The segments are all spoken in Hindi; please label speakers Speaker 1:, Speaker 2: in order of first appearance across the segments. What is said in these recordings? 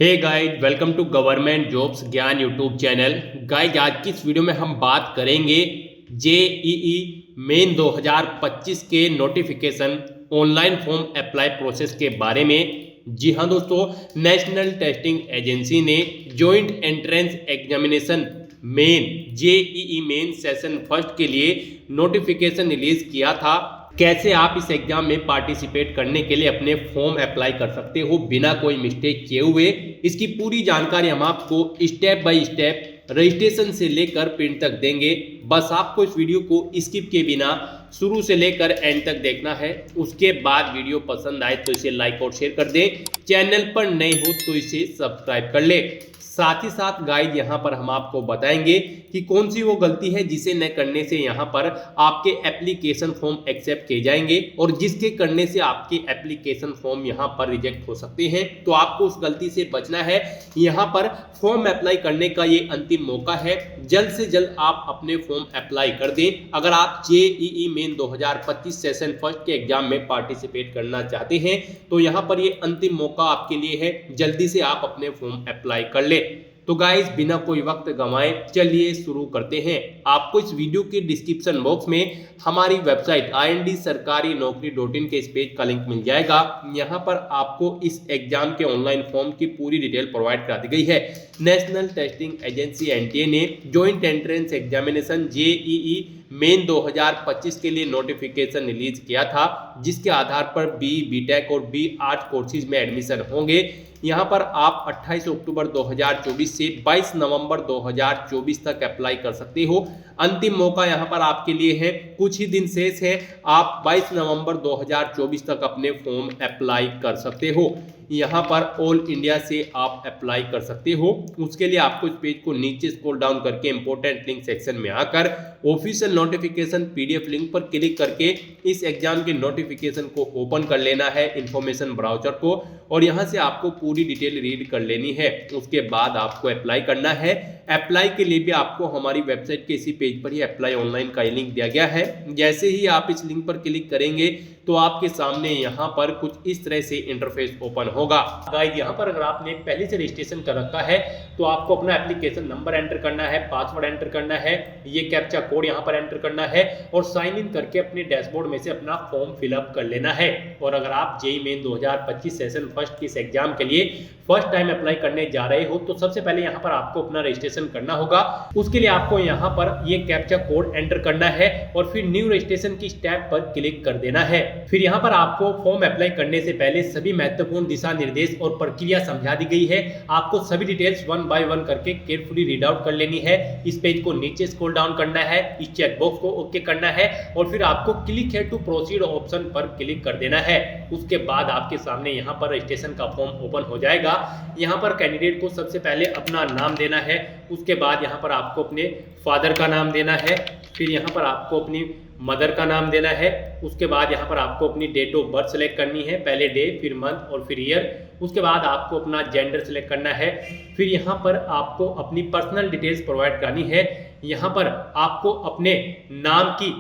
Speaker 1: Hey guys, welcome to government jobs Gyan YouTube channel. Guys, आज की इस वीडियो में हम बात करेंगे जेईई मेन 2025 के notification online form apply process के बारे में। जी हाँ दोस्तों, नेशनल टेस्टिंग एजेंसी ने joint entrance examination main JEE main session first के लिए नोटिफिकेशन रिलीज किया था। कैसे आप इस एग्जाम में पार्टिसिपेट करने के लिए अपने फॉर्म अप्लाई कर सकते हो बिना कोई मिस्टेक किए हुए, इसकी पूरी जानकारी हम आपको स्टेप बाय स्टेप रजिस्ट्रेशन से लेकर प्रिंट तक देंगे। बस आपको इस वीडियो को स्किप किए बिना शुरू से लेकर एंड तक देखना है। उसके बाद वीडियो पसंद आए तो इसे लाइक और शेयर कर दें। चैनल पर नए हो तो इसे सब्सक्राइब कर ले। साथ ही साथ गाइड यहाँ पर हम आपको बताएंगे कि कौन सी वो गलती है जिसे न करने से यहाँ पर आपके एप्लीकेशन फॉर्म एक्सेप्ट किए जाएंगे और जिसके करने से आपके एप्लीकेशन फॉर्म यहाँ पर रिजेक्ट हो सकते हैं। तो आपको उस गलती से बचना है। यहाँ पर फॉर्म अप्लाई करने का ये अंतिम मौका है। जल्द से जल्द आप अपने फॉर्म अप्लाई कर दें अगर आप जेईई मेन 2025 सेशन फर्स्ट के एग्जाम में पार्टिसिपेट करना चाहते हैं। तो यहाँ पर ये अंतिम मौका आपके लिए है, जल्दी से आप अपने फॉर्म अप्लाई कर ले। तो गाइस, बिना कोई वक्त गंवाए चलिए शुरू करते हैं। आपको इस वीडियो के डिस्क्रिप्शन बॉक्स में हमारी वेबसाइट IND-sarkari-naukri.in के इस पेज का लिंक मिल जाएगा। यहाँ पर आपको इस एग्जाम के ऑनलाइन फॉर्म की पूरी डिटेल प्रोवाइड करा दी गई है। नेशनल टेस्टिंग एजेंसी NTA ने joint entrance examination JEE main 2025 के लिए नोटिफिकेशन रिलीज किया था, जिसके आधार पर बीटेक और बी आर्ट कोर्सेज में एडमिशन होंगे। यहाँ पर आप 28 अक्टूबर 2024 से 22 नवंबर 2024 तक अप्लाई कर सकते हो। अंतिम मौका यहाँ पर आपके लिए है, कुछ ही दिन शेष है। आप 22 नवंबर 2024 तक अपने फॉर्म अप्लाई कर सकते हो। यहाँ पर ऑल इंडिया से आप अप्लाई कर सकते हो। उसके लिए आपको इस पेज को नीचे स्क्रॉल डाउन करके इंपॉर्टेंट लिंक सेक्शन में आकर ऑफिशियल नोटिफिकेशन PDF लिंक पर क्लिक करके इस एग्जाम के नोटिफिकेशन को ओपन कर लेना है, इंफॉर्मेशन ब्राउजर को, और यहाँ से आपको पूरी डिटेल रीड कर लेनी है। उसके बाद आपको अप्लाई करना है। अप्लाई के लिए भी आपको हमारी वेबसाइट के इसी पेज पर ही अप्लाई ऑनलाइन का लिंक दिया गया है। जैसे ही आप इस लिंक पर क्लिक करेंगे तो आपके सामने यहाँ पर कुछ इस तरह से इंटरफेस ओपन होगा। गाइस, यहाँ पर अगर आपने पहले से रजिस्ट्रेशन कर रखा है तो आपको अपना एप्लीकेशन नंबर एंटर करना है, पासवर्ड एंटर करना है, ये कैप्चा कोड यहाँ पर एंटर करना है और साइन इन करके अपने डैशबोर्ड में से अपना फॉर्म फिलअप कर लेना है। और अगर आप जेईई मेन 2025 सेशन फर्स्ट के इस एग्जाम के लिए फर्स्ट टाइम अप्लाई करने जा रहे हो तो सबसे पहले यहाँ पर आपको अपना रजिस्ट्रेशन करना होगा। उसके लिए आपको यहाँ पर ये कैप्चा कोड एंटर करना है और फिर न्यू रजिस्ट्रेशन की स्टेप पर क्लिक कर देना है। फिर यहाँ पर आपको फॉर्म अप्लाई करने से पहले सभी महत्वपूर्ण दिशा निर्देश और प्रक्रिया समझा दी गई है। आपको सभी डिटेल्स वन बाय वन करके केयरफुली रीड आउट कर लेनी है। इस पेज को नीचे स्क्रॉल डाउन करना है, इस चेक बॉक्स को ओके करना है और फिर आपको क्लिक है टू प्रोसीड ऑप्शन पर क्लिक कर देना है। उसके बाद आपके सामने यहाँ पर रजिस्ट्रेशन का फॉर्म ओपन हो जाएगा। यहाँ पर कैंडिडेट को सबसे पहले अपना नाम देना है। उसके बाद यहाँ पर आपको अपने फादर का नाम देना है। फिर यहाँ पर आपको अपनी मदर का नाम देना है। उसके बाद यहाँ पर आपको अपनी डेट ऑफ बर्थ सेलेक्ट करनी है, पहले डे फिर मंथ और फिर ईयर। उसके बाद आपको अपना जेंडर सेलेक्ट करना है। फिर यहाँ पर आपको अपनी पर्सनल डिटेल्स प्रोवाइड करनी है। यहाँ पर आपको अपने नाम की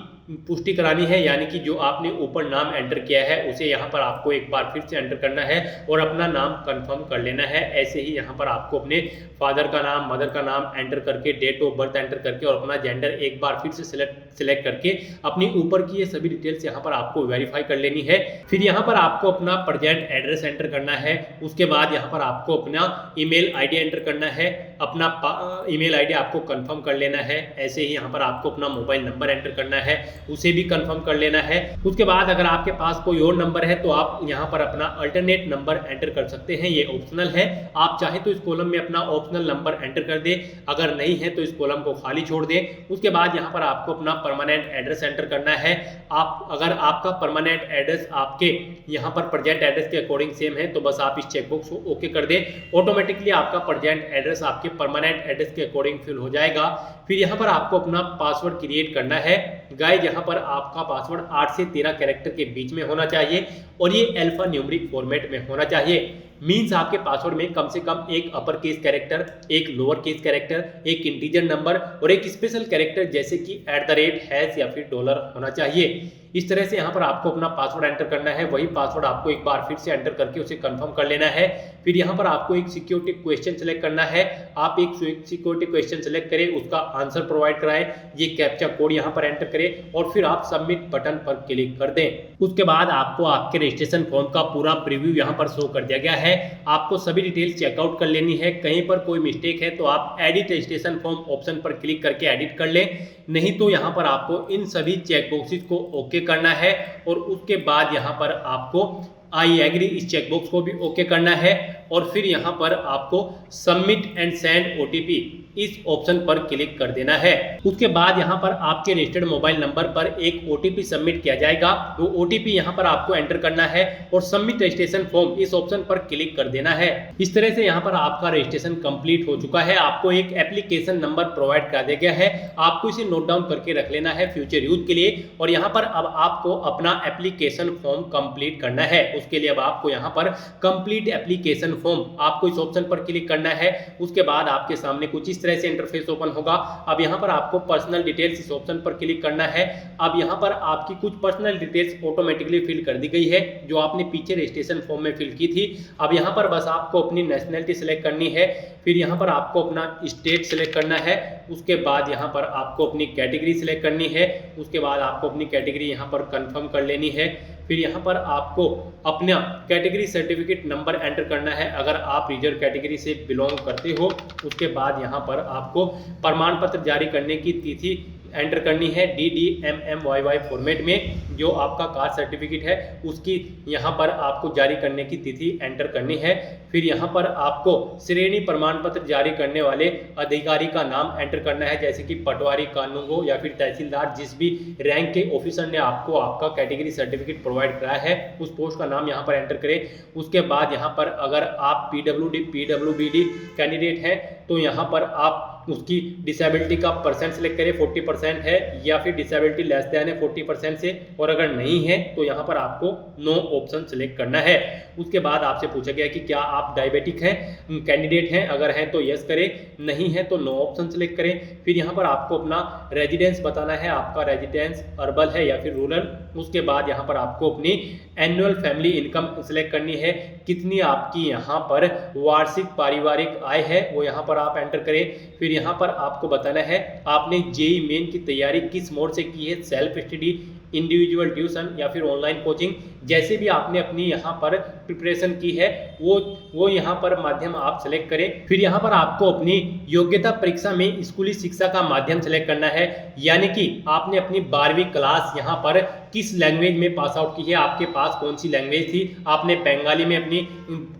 Speaker 1: पुष्टि करानी है, यानी कि जो आपने ऊपर नाम एंटर किया है उसे यहाँ पर आपको एक बार फिर से एंटर करना है और अपना नाम कंफर्म कर लेना है। ऐसे ही यहाँ पर आपको अपने फादर का नाम, मदर का नाम एंटर करके, डेट ऑफ बर्थ एंटर करके और अपना जेंडर एक बार फिर से सिलेक्ट करके अपनी ऊपर की ये सभी डिटेल्स यहाँ पर आपको वेरीफाई कर लेनी है। फिर यहाँ पर आपको अपना प्रेजेंट एड्रेस एंटर करना है। उसके बाद यहाँ पर आपको अपना ईमेल ID एंटर करना है, अपना ईमेल ID आपको कंफर्म कर लेना है। ऐसे ही यहाँ पर आपको अपना मोबाइल नंबर एंटर करना है, उसे भी कंफर्म कर लेना है। उसके बाद अगर आपके पास कोई और नंबर है तो आप यहाँ पर अपना अल्टरनेट नंबर एंटर कर सकते हैं, ये ऑप्शनल है। आप चाहे तो इस कॉलम में अपना ऑप्शनल नंबर एंटर कर दे, अगर नहीं है तो इस कॉलम को खाली छोड़ दें। उसके बाद यहाँ पर आपको अपना परमानेंट एड्रेस एंटर करना है। अगर आपका परमानेंट एड्रेस आपके यहाँ पर प्रेजेंट एड्रेस के अकॉर्डिंग सेम है तो बस आप इस चेकबॉक्स को ओके कर दें। ऑटोमेटिकली आपका प्रेजेंट एड्रेस आपके परमानेंट एड्रेस के अकॉर्डिंग फिल हो जाएगा। फिर यहाँ पर आपको अपना पासवर्ड क्रिएट करना है। गाइस, यहाँ पर आपका पासवर्ड 8 से 13 कैरेक्टर के बीच में होना चाहिए और ये अल्फा न्यूमेरिक फॉर्मेट में होना चाहिए। मीन्स आपके पासवर्ड में कम से कम एक अपर केस कैरेक्टर, एक लोअर केस कैरेक्टर, एक इंटीजर नंबर और एक स्पेशल कैरेक्टर जैसे कि @ हैश या फिर डॉलर होना चाहिए। इस तरह से यहाँ पर आपको अपना पासवर्ड एंटर करना है। वही पासवर्ड आपको एक बार फिर से एंटर करके उसे कंफर्म कर लेना है। फिर यहाँ पर आपको एक सिक्योरिटी क्वेश्चन सेलेक्ट करना है। आप एक सिक्योरिटी क्वेश्चन सेलेक्ट करें, उसका आंसर प्रोवाइड कराएं, ये कैप्चा कोड यहाँ पर एंटर करें और फिर आप सबमिट बटन पर क्लिक कर दें। उसके बाद आपको आपके रजिस्ट्रेशन फॉर्म का पूरा प्रीव्यू यहाँ पर शो कर दिया गया है। आपको सभी डिटेल्स चेकआउट कर लेनी है। कहीं पर कोई मिस्टेक है तो आप एडिट रजिस्ट्रेशन फॉर्म ऑप्शन पर क्लिक करके एडिट कर लें, नहीं तो यहाँ पर आपको इन सभी चेक बॉक्सेस को ओके करना है और उसके बाद यहाँ पर आपको आई एग्री इस चेकबॉक्स को भी ओके करना है और फिर यहाँ पर आपको सबमिट एंड सेंड ओटीपी इस ऑप्शन पर क्लिक कर देना है। उसके बाद यहाँ पर आपके रजिस्टर्ड मोबाइल नंबर पर एक ओटीपी सबमिट किया जाएगा। वो ओटीपी यहाँ पर आपको एंटर करना है और सबमिट रजिस्ट्रेशन फॉर्म इस ऑप्शन पर क्लिक कर देना है। इस तरह से यहाँ पर आपका रजिस्ट्रेशन कंप्लीट हो चुका है। आपको एक एप्लीकेशन नंबर प्रोवाइड कर दिया गया है, आपको इसे नोट डाउन करके रख लेना है फ्यूचर यूज के लिए। और यहाँ पर अब आपको अपना एप्लीकेशन फॉर्म कंप्लीट करना है। उसके लिए अब आपको यहाँ पर कंप्लीट एप्लीकेशन फॉर्म आपको इस ऑप्शन पर क्लिक करना है। उसके बाद आपके सामने कुछ इस तरह से इंटरफेस ओपन होगा। अब यहाँ पर आपको पर्सनल डिटेल्स इस ऑप्शन पर क्लिक करना है। अब यहाँ पर आपकी कुछ पर्सनल डिटेल्स ऑटोमेटिकली फिल कर दी गई है जो आपने पीछे रजिस्ट्रेशन फॉर्म में फिल की थी। अब यहाँ पर बस आपको अपनी नेशनलिटी सिलेक्ट करनी है। फिर यहाँ पर आपको अपना स्टेट सिलेक्ट करना है। उसके बाद यहाँ पर आपको अपनी कैटेगरी सिलेक्ट करनी है। उसके बाद आपको अपनी कैटेगरी यहाँ पर कंफर्म कर लेनी है। फिर यहाँ पर आपको अपना कैटेगरी सर्टिफिकेट नंबर एंटर करना है अगर आप रिजर्व कैटेगरी से बिलोंग करते हो। उसके बाद यहाँ पर आपको प्रमाण पत्र जारी करने की तिथि एंटर करनी है DDMMYY फॉर्मेट में। जो आपका कास्ट सर्टिफिकेट है उसकी यहाँ पर आपको जारी करने की तिथि एंटर करनी है। फिर यहाँ पर आपको श्रेणी प्रमाण पत्र जारी करने वाले अधिकारी का नाम एंटर करना है, जैसे कि पटवारी, कानूनगो या फिर तहसीलदार। जिस भी रैंक के ऑफिसर ने आपको आपका कैटेगरी सर्टिफिकेट प्रोवाइड कराया है उस पोस्ट का नाम यहाँ पर एंटर करें। उसके बाद यहाँ पर अगर आप PWD कैंडिडेट हैं तो यहाँ पर आप उसकी डिसेबिलिटी का परसेंट सेलेक्ट करें, 40% है या फिर डिसेबिलिटी लेस देन है 40% से, और अगर नहीं है तो यहाँ पर आपको नो ऑप्शन सेलेक्ट करना है। उसके बाद आपसे पूछा गया कि क्या आप डायबिटिक हैं, कैंडिडेट हैं, अगर हैं तो यस करें, नहीं है तो नो ऑप्शन सेलेक्ट करें। फिर यहाँ पर आपको अपना रेजिडेंस बताना है, आपका रेजिडेंस अर्बन है या फिर रूरल। उसके बाद यहाँ पर आपको अपनी एनुअल फैमिली इनकम सेलेक्ट करनी है, कितनी आपकी यहाँ पर वार्षिक पारिवारिक आय है वो यहाँ पर आप एंटर करें। फिर यहाँ पर आपको बताना है आपने जेईई मेन की तैयारी किस मोड से की है, सेल्फ स्टडी, इंडिविजुअल ट्यूशन या फिर ऑनलाइन कोचिंग। जैसे भी आपने अपनी यहाँ पर प्रिपरेशन की है वो यहाँ पर माध्यम आप सेलेक्ट करें। फिर यहाँ पर आपको अपनी योग्यता परीक्षा में स्कूली शिक्षा का माध्यम सेलेक्ट करना है, यानी कि आपने अपनी 12वीं क्लास यहाँ पर किस लैंग्वेज में पास आउट की है, आपके पास कौन सी लैंग्वेज थी, आपने बंगाली में अपनी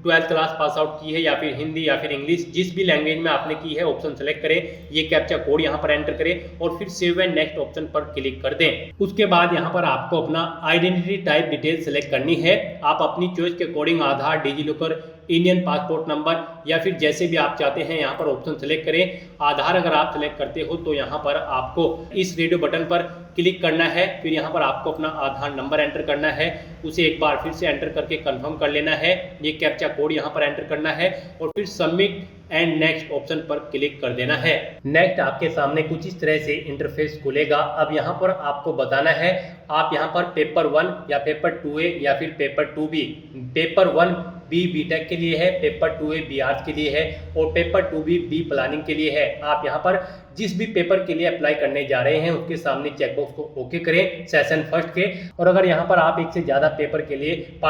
Speaker 1: 12th क्लास पास आउट की है या फिर हिंदी या फिर इंग्लिश, जिस भी लैंग्वेज में आपने की है ऑप्शन सेलेक्ट करें। ये कैप्चा कोड यहाँ पर एंटर करें और फिर सेव एंड नेक्स्ट ऑप्शन पर क्लिक कर दें। उसके बाद यहाँ पर आपको अपना आइडेंटिटी टाइप डिटेल सेलेक्ट करनी है। आप अपनी चॉइस के अकॉर्डिंग आधार, डिजिलॉकर, इंडियन पासपोर्ट नंबर या फिर जैसे भी आप चाहते हैं यहाँ पर ऑप्शन सेलेक्ट करें। आधार अगर आप सेलेक्ट करते हो तो यहाँ पर आपको इस रेडियो बटन पर क्लिक करना है। फिर यहाँ पर आपको अपना आधार नंबर एंटर करना है, उसे एक बार फिर से एंटर करके कंफर्म कर लेना है। ये कैप्चा कोड यहाँ पर एंटर करना है और फिर सबमिट एंड नेक्स्ट ऑप्शन पर क्लिक कर देना है। नेक्स्ट आपके सामने कुछ इस तरह से इंटरफेस खुलेगा। अब यहाँ पर आपको बताना है आप यहाँ पर पेपर 1 या पेपर 2A या फिर paper 2B। Paper 1B BTech के लिए है, पेपर 2A बी आर्ट्स के लिए है और पेपर 2B बी प्लानिंग के लिए है। आप यहाँ पर जिस भी पेपर के लिए अप्लाई करने जा रहे हैं उसके सामने चेकबॉक्स को ओके करें सेशन फर्स्ट के। और अगर यहाँ पर आप एक से ज़्यादा पेपर के लिए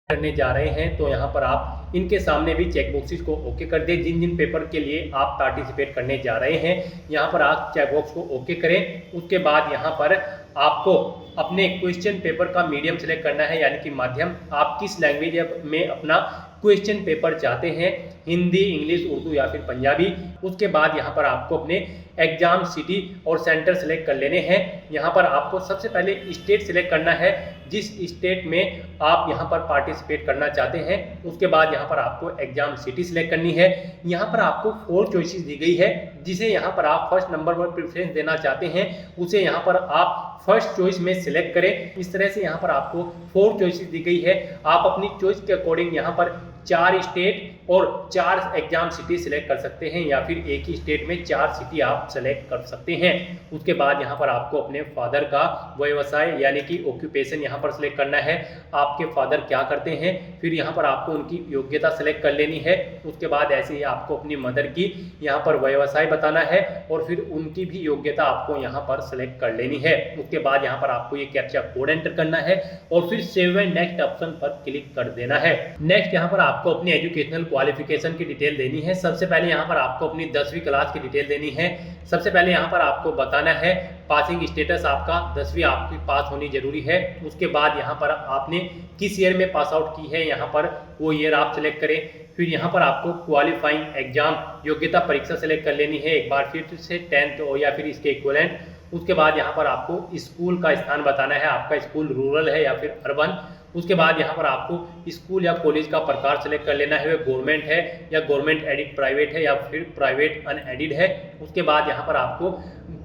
Speaker 1: करने जा रहे हैं तो यहाँ पर आप इनके सामने भी चेक बॉक्सेस को ओके कर दें। जिन जिन पेपर के लिए आप पार्टिसिपेट करने जा रहे हैं यहाँ पर आप चेक बॉक्स को ओके करें। उसके बाद यहाँ पर आपको अपने क्वेश्चन पेपर का मीडियम सेलेक्ट करना है, यानी कि माध्यम। आप किस लैंग्वेज में अपना क्वेश्चन पेपर चाहते हैं, हिंदी, इंग्लिश, उर्दू या फिर पंजाबी। उसके बाद यहाँ पर आपको अपने एग्जाम सिटी और सेंटर सेलेक्ट कर लेने हैं। यहाँ पर आपको सबसे पहले स्टेट सेलेक्ट करना है, जिस स्टेट में आप यहाँ पर पार्टिसिपेट करना चाहते हैं। उसके बाद यहाँ पर आपको एग्जाम सिटी सेलेक्ट करनी है। यहाँ पर आपको 4 चॉइसेस दी गई है, जिसे यहाँ पर आप फर्स्ट नंबर पर प्रेफरेंस देना चाहते हैं उसे यहाँ पर आप फर्स्ट चॉइस में सिलेक्ट करें। इस तरह से यहाँ पर आपको 4 चॉइसेस दी गई है। आप अपनी चॉइस के अकॉर्डिंग यहाँ पर 4 स्टेट और 4 एग्जाम सिटी सिलेक्ट कर सकते हैं या फिर एक ही स्टेट में 4 सिटी आप सेलेक्ट कर सकते हैं। उसके बाद यहाँ पर आपको अपने फादर का व्यवसाय यानी कि ऑक्यूपेशन यहाँ पर सिलेक्ट करना है, आपके फादर क्या करते हैं। फिर यहाँ पर आपको उनकी योग्यता सेलेक्ट कर लेनी है। उसके बाद ऐसे ही आपको अपनी मदर की यहाँ पर व्यवसाय बताना है और फिर उनकी भी योग्यता आपको यहाँ पर सेलेक्ट कर लेनी है। उसके बाद यहाँ पर आपको ये कैप्चा कोड एंटर करना है और फिर सेव एंड नेक्स्ट ऑप्शन पर क्लिक कर देना है। नेक्स्ट यहाँ पर आपको अपनी एजुकेशनल क्वालिफिकेशन की डिटेल देनी है। सबसे पहले यहाँ पर आपको अपनी 10वीं क्लास की डिटेल देनी है। सबसे पहले यहाँ पर आपको बताना है पासिंग स्टेटस आपका 10वीं आपकी पास होनी जरूरी है। उसके बाद यहाँ पर आपने किस ईयर में पास आउट की है यहाँ पर वो ईयर आप सिलेक्ट करें। फिर यहाँ पर आपको क्वालिफाइंग एग्जाम योग्यता परीक्षा सेलेक्ट कर लेनी है एक बार फिर से 10th हो या फिर इसके इक्विवेलेंट। उसके बाद यहाँ पर आपको स्कूल का स्थान बताना है, आपका स्कूल रूरल है या फिर अर्बन। उसके बाद यहाँ पर आपको स्कूल या कॉलेज का प्रकार सेलेक्ट कर लेना है, वो गवर्नमेंट है या गवर्नमेंट एडिड प्राइवेट है या फिर प्राइवेट अनएडिड है। उसके बाद यहाँ पर आपको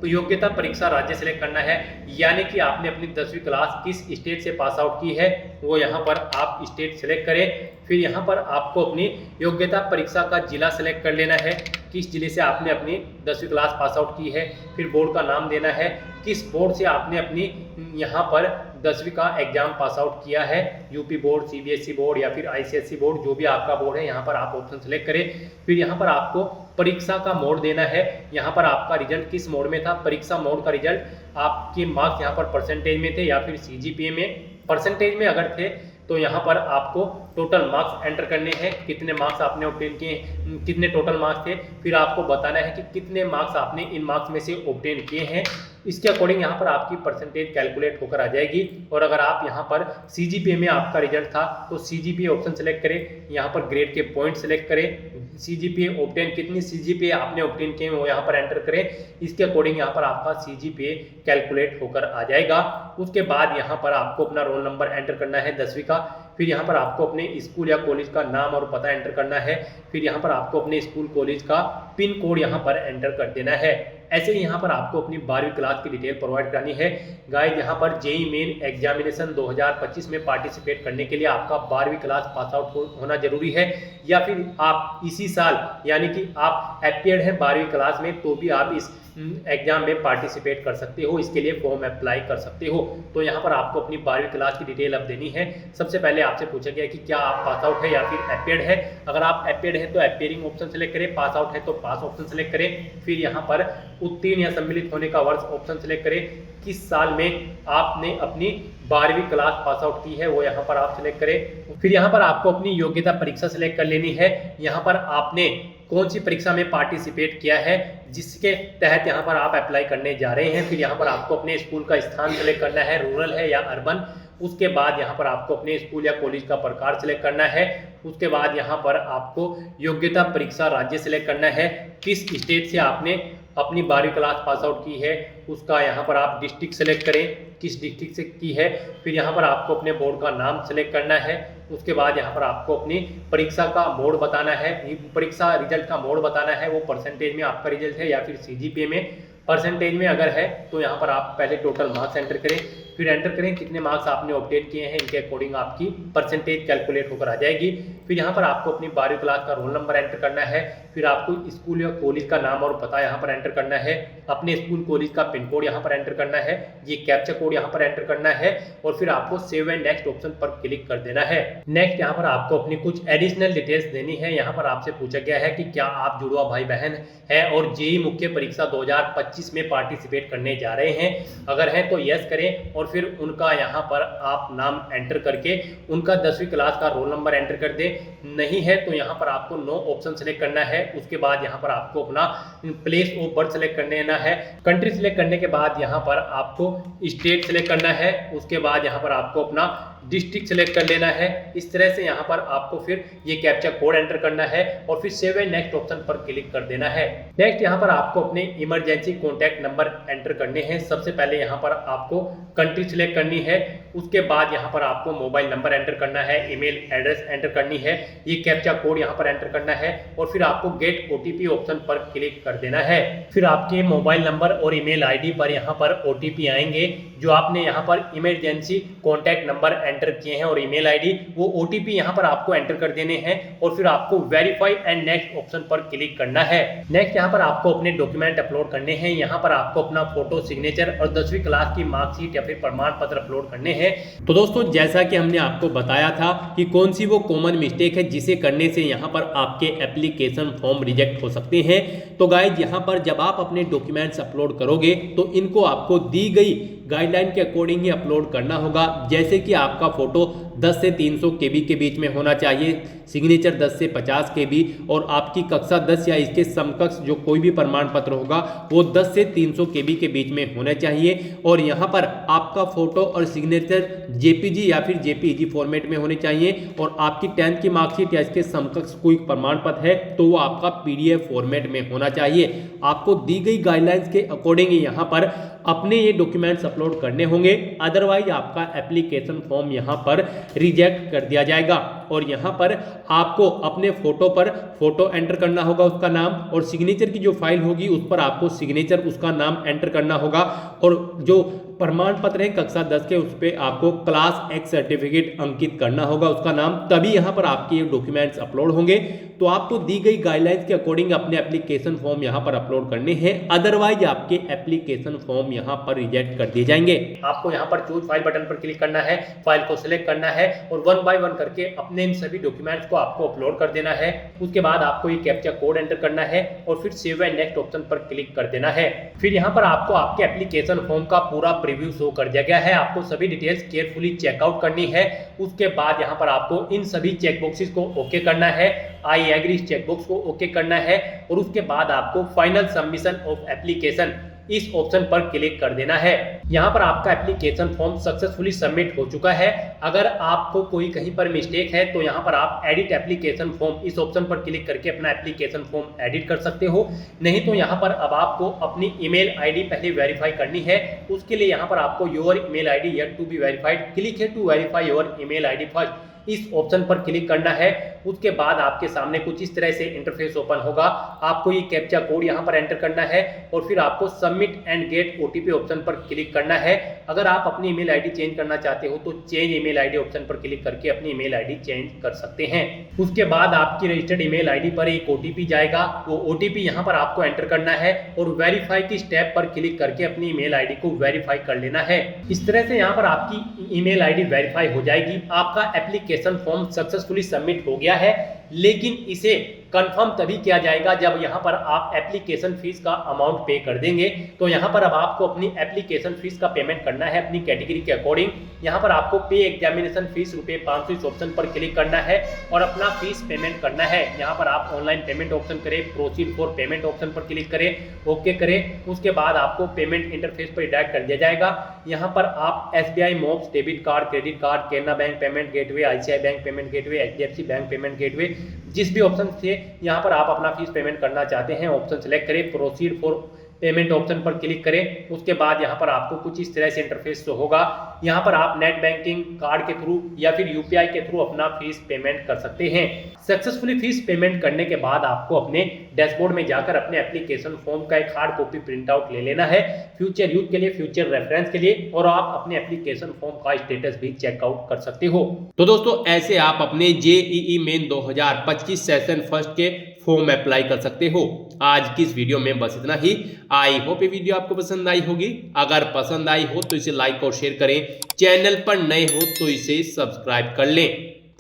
Speaker 1: योग्यता परीक्षा राज्य सेलेक्ट करना है, यानी कि आपने अपनी 10वीं क्लास किस स्टेट से पास आउट की है वो यहाँ पर आप स्टेट सेलेक्ट करें। फिर यहाँ पर आपको अपनी योग्यता परीक्षा का जिला सेलेक्ट कर लेना है, किस जिले से आपने अपनी 10वीं क्लास पास आउट की है। फिर बोर्ड का नाम देना है, किस बोर्ड से आपने अपनी यहाँ पर 10वीं का एग्जाम पास आउट किया है, यूपी बोर्ड, सीबीएसई बोर्ड या फिर आईसीएसई बोर्ड, जो भी आपका बोर्ड है यहाँ पर आप ऑप्शन सेलेक्ट करें। फिर यहाँ पर आपको परीक्षा का मोड देना है, यहाँ पर आपका रिजल्ट किस मोड में था। परीक्षा मोड का रिजल्ट आपके मार्क्स यहाँ पर परसेंटेज में थे या फिर सीजीपीए में। परसेंटेज में अगर थे तो यहाँ पर आपको टोटल मार्क्स एंटर करने हैं, कितने मार्क्स आपने ऑब्टेन किए, कितने टोटल मार्क्स थे। फिर आपको बताना है कि कितने मार्क्स आपने इन मार्क्स में से ऑब्टेन किए हैं। इसके अकॉर्डिंग यहाँ पर आपकी परसेंटेज कैलकुलेट होकर आ जाएगी। और अगर आप यहाँ पर सीजीपीए में आपका रिजल्ट था तो सीजीपीए ऑप्शन सेलेक्ट करें, यहाँ पर ग्रेड के पॉइंट सेलेक्ट करें, सीजीपीए ऑब्टेन कितनी सीजीपीए आपने ऑब्टेन किए वो यहाँ पर एंटर करें। इसके अकॉर्डिंग यहाँ पर आपका सीजीपीए कैलकुलेट होकर आ जाएगा। उसके बाद यहाँ पर आपको अपना रोल नंबर एंटर करना है 10वीं का। फिर यहाँ पर आपको अपने स्कूल या कॉलेज का नाम और पता एंटर करना है। फिर यहाँ पर आपको अपने स्कूल कॉलेज का पिन कोड यहाँ पर एंटर कर देना है। ऐसे ही यहाँ पर आपको अपनी 12वीं क्लास की डिटेल प्रोवाइड करानी है। गाइस यहाँ पर जेईई मेन एग्जामिनेशन 2025 में पार्टिसिपेट करने के लिए आपका 12वीं क्लास पास आउट होना जरूरी है, या फिर आप इसी साल यानी कि आप अपीयर्ड हैं 12वीं क्लास में तो भी आप इस एग्जाम में पार्टिसिपेट कर सकते हो। इसके लिए फॉर्म अप्लाई कर सकते हो। तो यहाँ पर आपको अपनी 12वीं क्लास की डिटेल अब देनी है। सबसे पहले आपसे पूछा गया कि क्या आप पास आउट है या फिर अपीयर्ड है। अगर आप अपीयर्ड है तो अपीयरिंग ऑप्शन सेलेक्ट करें, पास आउट है तो पास ऑप्शन सेलेक्ट करें। फिर यहाँ पर उत्तीर्ण या सम्मिलित होने का वर्ष ऑप्शन सेलेक्ट करें, किस साल में आपने अपनी 12वीं क्लास पास आउट की है वो यहाँ पर आप सिलेक्ट करें। फिर यहाँ पर आपको अपनी योग्यता परीक्षा सिलेक्ट कर लेनी है, यहाँ पर आपने कौन सी परीक्षा में पार्टिसिपेट किया है जिसके तहत यहाँ पर आप अप्लाई करने जा रहे हैं। फिर यहाँ पर आपको अपने स्कूल का स्थान सेलेक्ट करना है, रूरल है या अर्बन। उसके बाद यहाँ पर आपको अपने स्कूल या कॉलेज का प्रकार सेलेक्ट करना है। उसके बाद यहाँ पर आपको योग्यता परीक्षा राज्य सेलेक्ट करना है, किस स्टेट से आपने अपनी 12वीं क्लास पास आउट की है उसका यहाँ पर आप डिस्ट्रिक्ट सेलेक्ट करें, किस डिस्ट्रिक्ट से की है। फिर यहाँ पर आपको अपने बोर्ड का नाम सेलेक्ट करना है। उसके बाद यहाँ पर आपको अपनी परीक्षा का मोड बताना है, परीक्षा रिजल्ट का मोड बताना है, वो परसेंटेज में आपका रिजल्ट है या फिर सीजीपीए में। परसेंटेज में अगर है तो यहाँ पर आप पहले टोटल मार्क्स एंटर करें, फिर एंटर करें कितने मार्क्स आपने ऑब्टेन किए हैं, इनके अकॉर्डिंग आपकी परसेंटेज कैलकुलेट होकर आ जाएगी। फिर यहाँ पर आपको अपनी 12वीं क्लास का रोल नंबर एंटर करना है। फिर आपको स्कूल या कॉलेज का नाम और पता यहाँ पर एंटर करना है, अपने स्कूल कॉलेज का पिन कोड यहाँ पर एंटर करना है, ये कैप्चा कोड यहाँ पर एंटर करना है और फिर आपको सेव एंड नेक्स्ट ऑप्शन पर क्लिक कर देना है। नेक्स्ट यहाँ पर आपको अपनी कुछ एडिशनल डिटेल्स देनी है। यहाँ पर आपसे पूछा गया है कि क्या आप जुड़वा भाई बहन है और जेईई मुख्य परीक्षा 2025 में पार्टिसिपेट करने जा रहे हैं। अगर है तो यस करें और फिर उनका यहाँ पर आप नाम एंटर करके उनका 10वीं क्लास का रोल नंबर एंटर कर दें। नहीं है तो यहाँ पर आपको नो ऑप्शन सेलेक्ट करना है। उसके बाद यहाँ पर आपको अपना प्लेस ऑफ बर्थ सेलेक्ट कर लेना है। कंट्री सेलेक्ट करने के बाद यहाँ पर आपको स्टेट सेलेक्ट करना है। उसके बाद यहाँ पर आपको अपना डिस्ट्रिक्ट सेलेक्ट कर लेना है। इस तरह से यहाँ पर आपको फिर ये कैप्चा कोड एंटर करना है और फिर सेव एंड नेक्स्ट ऑप्शन पर क्लिक कर देना है। नेक्स्ट यहाँ पर आपको अपने इमरजेंसी कॉन्टैक्ट नंबर एंटर करने हैं। सबसे पहले यहाँ पर आपको कंट्री सेलेक्ट करनी है। उसके बाद यहाँ पर आपको मोबाइल नंबर एंटर करना है, ईमेल एड्रेस एंटर करनी है, ये कैप्चा कोड यहाँ पर एंटर करना है और फिर आपको गेट ओटीपी ऑप्शन पर क्लिक कर देना है। फिर आपके मोबाइल नंबर और ईमेल आईडी पर यहाँ पर ओटीपी आएंगे जो आपने यहाँ पर इमरजेंसी कॉन्टैक्ट नंबर एंटर किए हैं और ईमेल आईडी, वो ओटीपी यहाँ पर आपको एंटर कर देने हैं और फिर आपको वेरीफाई एंड नेक्स्ट ऑप्शन पर क्लिक करना है। नेक्स्ट यहाँ पर आपको अपने डॉक्यूमेंट अपलोड करने हैं। यहाँ पर आपको अपना फोटो, सिग्नेचर और 10वीं क्लास की मार्कशीट या फिर प्रमाण पत्र अपलोड करने हैं। तो दोस्तों जैसा कि हमने आपको बताया था कि कौन सी वो कॉमन मिस्टेक है जिसे करने से यहाँ पर आपके एप्लीकेशन फॉर्म रिजेक्ट हो सकते हैं। तो गाइज यहाँ पर जब आप अपने डॉक्यूमेंट्स अपलोड करोगे तो इनको आपको दी गई गाइडलाइन के अकॉर्डिंग ही अपलोड करना होगा। जैसे कि आपका फोटो 10 से 300 केबी के बीच में होना चाहिए, सिग्नेचर 10 से 50 केबी और आपकी कक्षा 10 या इसके समकक्ष जो कोई भी प्रमाण पत्र होगा वो 10 से 300 केबी के बीच में होना चाहिए। और यहाँ पर आपका फोटो और सिग्नेचर जेपीजी या फिर जेपीईजी फॉर्मेट में होने चाहिए और आपकी 10th की मार्कशीट या इसके समकक्ष कोई प्रमाण पत्र है तो वो आपका पीडीएफ फॉर्मेट में होना चाहिए। आपको दी गई गाइडलाइंस के अकॉर्डिंग यहाँ पर अपने ये डॉक्यूमेंट्स अपलोड करने होंगे, अदरवाइज आपका एप्लीकेशन फॉर्म यहाँ पर रिजेक्ट कर दिया जाएगा। और यहाँ पर आपको अपने फोटो पर फोटो एंटर करना होगा, उसका नाम, और सिग्नेचर की जो फाइल होगी उस पर आपको सिग्नेचर उसका नाम एंटर करना होगा और जो प्रमाण पत्र है कक्षा 10 के उस पर आपको क्लास एक्स सर्टिफिकेट अंकित करना होगा उसका नाम, तभी यहाँ पर आपके ये डॉक्यूमेंट्स अपलोड होंगे। तो आपको दी गई गाइडलाइंस के अकॉर्डिंग अपने एप्लीकेशन फॉर्म यहाँ पर अपलोड करने हैं, अदरवाइज आपके एप्लीकेशन फॉर्म यहाँ पर रिजेक्ट कर दिए जाएंगे। आपको यहाँ पर चूज फाइल बटन पर क्लिक करना है, फाइल को सिलेक्ट करना है और 1 बाय 1 करके अपने इन सभी डॉक्यूमेंट्स को आपको अपलोड कर देना है। उसके बाद आपको ये कैप्चा कोड एंटर करना है और फिर सेव एंड नेक्स्ट ऑप्शन पर क्लिक कर देना है। फिर यहाँ पर आपको आपके एप्लीकेशन फॉर्म का पूरा प्रीव्यू शो कर दिया गया है। आपको सभी डिटेल्स केयरफुली चेकआउट करनी है। उसके बाद यहाँ पर आपको इन सभी चेकबॉक्सेस को ओके करना है, आई एग्री इस चेकबॉक्स को ओके करना है और उसके बाद आपको फाइनल सबमिशन ऑफ एप्लीकेशन इस ऑप्शन पर क्लिक कर देना है। यहाँ पर आपका एप्लीकेशन फॉर्म सक्सेसफुली सबमिट हो चुका है। अगर आपको कोई कहीं पर मिस्टेक है तो यहाँ पर आप एडिट एप्लीकेशन फॉर्म इस ऑप्शन पर क्लिक करके अपना एप्लीकेशन फॉर्म एडिट कर सकते हो। नहीं तो यहाँ पर अब आपको अपनी ईमेल आईडी पहले वेरीफाई करनी है। उसके लिए यहाँ पर आपको your email ID yet to be verified, click है to verify your email ID first, इस ऑप्शन पर क्लिक करना है। उसके बाद आपके सामने कुछ इस तरह से इंटरफेस ओपन होगा। आपको ये कैप्चा कोड यहाँ पर एंटर करना है और फिर आपको submit and gate OTP option पर क्लिक करना है। अगर आप अपनी ईमेल आईडी चेंज करना चाहते हो तो चेंज ईमेल आईडी ऑप्शन पर क्लिक करके अपनी ईमेल आईडी चेंज कर सकते हैं। उसके बाद आपकी रजिस्टर्ड ईमेल आईडी पर एक ओटीपी जाएगा, वो ओटीपी यहाँ पर आपको एंटर करना है और वेरीफाई की स्टेप पर क्लिक करके अपनी ईमेल आईडी को वेरीफाई कर लेना है। इस तरह से यहाँ पर आपकी ईमेल आईडी वेरीफाई हो जाएगी। आपका एप्लीकेशन फॉर्म सक्सेसफुली सबमिट हो गया है, लेकिन इसे कंफर्म तभी किया जाएगा जब यहाँ पर आप एप्लीकेशन फीस का अमाउंट पे कर देंगे। तो यहाँ पर अब आपको अपनी एप्लीकेशन फीस का पेमेंट करना है अपनी कैटेगरी के अकॉर्डिंग। यहाँ पर आपको पे एग्जामिनेशन फीस ₹500 इस ऑप्शन पर क्लिक करना है और अपना फीस पेमेंट करना है। यहाँ पर आप ऑनलाइन पेमेंट ऑप्शन करें, प्रोसीड फॉर पेमेंट ऑप्शन पर क्लिक करें, ओके करें। उसके बाद आपको पेमेंट इंटरफेस पर डायरेक्ट कर दिया जाएगा। यहाँ पर आप SBI mobs debit card, credit card, Canara bank payment gateway, ICICI bank payment gateway, HDFC bank payment gateway, जिस भी ऑप्शन से यहाँ पर आप अपना फीस पेमेंट करना चाहते हैं ऑप्शन सेलेक्ट करें, प्रोसीड फॉर पेमेंट ऑप्शन पर क्लिक करें। उसके बाद यहाँ पर आपको कुछ इस तरह से इंटरफेस तो होगा। यहाँ पर आप नेट बैंकिंग कार्ड के थ्रू या फिर UPI के थ्रू अपना फीस पेमेंट कर सकते हैं। सक्सेसफुली फीस पेमेंट करने के बाद आपको अपने डैशबोर्ड में जाकर अपने एप्लीकेशन फॉर्म का एक हार्ड कॉपी प्रिंट आउट ले लेना है, फ्यूचर यूज के लिए, फ्यूचर रेफरेंस के लिए, और आप अपने एप्लीकेशन फॉर्म का स्टेटस भी चेकआउट कर सकते हो। तो दोस्तों ऐसे आप अपने JEE मेन 2025 सेशन फर्स्ट के फॉर्म अप्लाई कर सकते हो। आज की इस वीडियो में बस इतना ही। आई होप ये वीडियो आपको पसंद आई होगी। अगर पसंद आई हो तो इसे लाइक और शेयर करें, चैनल पर नए हो तो इसे सब्सक्राइब कर लें।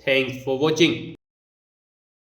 Speaker 1: Thanks for watching.